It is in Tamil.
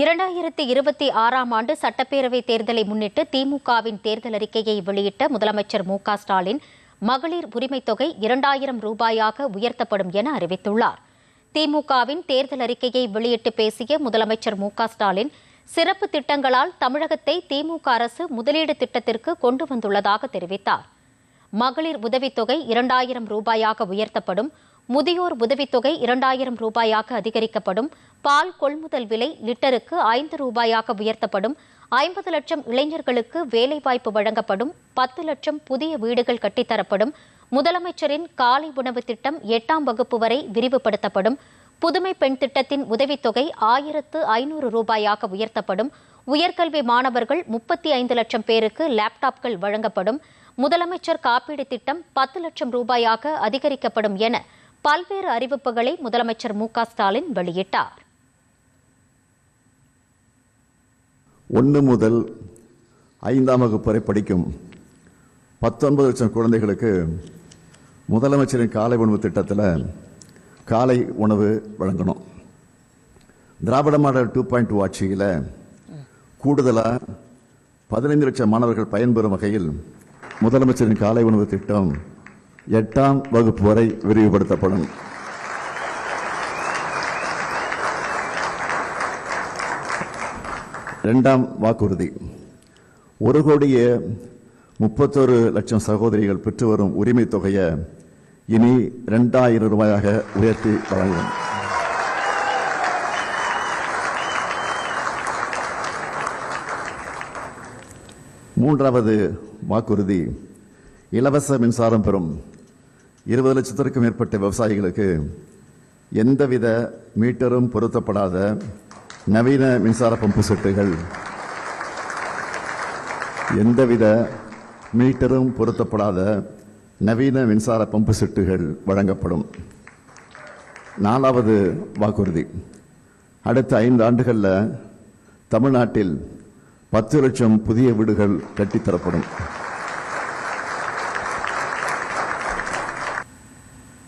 2026ஆம் ஆண்டு சட்டப்பேரவைத் தேர்தலை முன்னிட்டு திமுகவின் தேர்தல் அறிக்கையை வெளியிட்ட முதலமைச்சர் மு.க.ஸ்டாலின் மகளிர் உரிமைத் தொகை 2000 ரூபாயாக உயர்த்தப்படும் என அறிவித்துள்ளார். திமுகவின் தேர்தல் அறிக்கையை வெளியிட்டு பேசிய முதலமைச்சர் மு.க.ஸ்டாலின் சிறப்பு திட்டங்களால் தமிழகத்தை திமுக அரசு முதலீடு திட்டத்திற்கு கொண்டு வந்துள்ளதாக தெரிவித்தார். மகளிர் உதவித்தொகை 2000 ரூபாயாக உயர்த்தப்படும், முதியோர் உதவித்தொகை 2000 ரூபாயாக அதிகரிக்கப்படும், பால் கொள்முதல் விலை லிட்டருக்கு 5 ரூபாயாக உயர்த்தப்படும், 50 லட்சம் இளைஞர்களுக்கு வேலைவாய்ப்பு வழங்கப்படும், 10 லட்சம் புதிய வீடுகள் கட்டித்தரப்படும், முதலமைச்சரின் காலை உணவு திட்டம் 8ஆம் வகுப்பு வரை விரிவுபடுத்தப்படும், புதுமை பெண் திட்டத்தின் உதவித்தொகை 1500 ரூபாயாக உயர்த்தப்படும், உயர்கல்வி மாணவர்கள் 35 லட்சம் பேருக்கு லேப்டாப்கள் வழங்கப்படும், முதலமைச்சர் காப்பீடு திட்டம் 10 லட்சம் ரூபாயாக அதிகரிக்கப்படும் என பல்வேறு அறிவிப்புகளை முதலமைச்சர் மு.க.ஸ்டாலின் வெளியிட்டார். 1 முதல் 5ஆம் வகுப்பு வரை படிக்கும் 19 லட்சம் குழந்தைகளுக்கு முதலமைச்சரின் காலை உணவு திட்டத்தில் காலை உணவு வழங்கணும். திராவிட மாடல் 2.2 ஆட்சியில் கூடுதலாக 15 லட்சம் மாணவர்கள் பயன்பெறும் வகையில் முதலமைச்சரின் காலை உணவு திட்டம் 8ஆம் வகுப்பு வரை விரிவுபடுத்தப்படும். இரண்டாம் வாக்குறுதி, 1,31 லட்சம் சகோதரிகள் பெற்று வரும் உரிமை தொகையை இனி 2000 ரூபாயாக உயர்த்தி வழங்கும். மூன்றாவது வாக்குறுதி, இலவச மின்சாரம் பெறும் 20 லட்சத்திற்கும் மேற்பட்ட விவசாயிகளுக்கு எந்தவித மீட்டரும் பொருத்தப்படாத நவீன மின்சார பம்பு செட்டுகள் வழங்கப்படும். 4வது வாக்குறுதி, அடுத்த 5 ஆண்டுகளில் தமிழ்நாட்டில் 10 லட்சம் புதிய வீடுகள் கட்டித்தரப்படும்.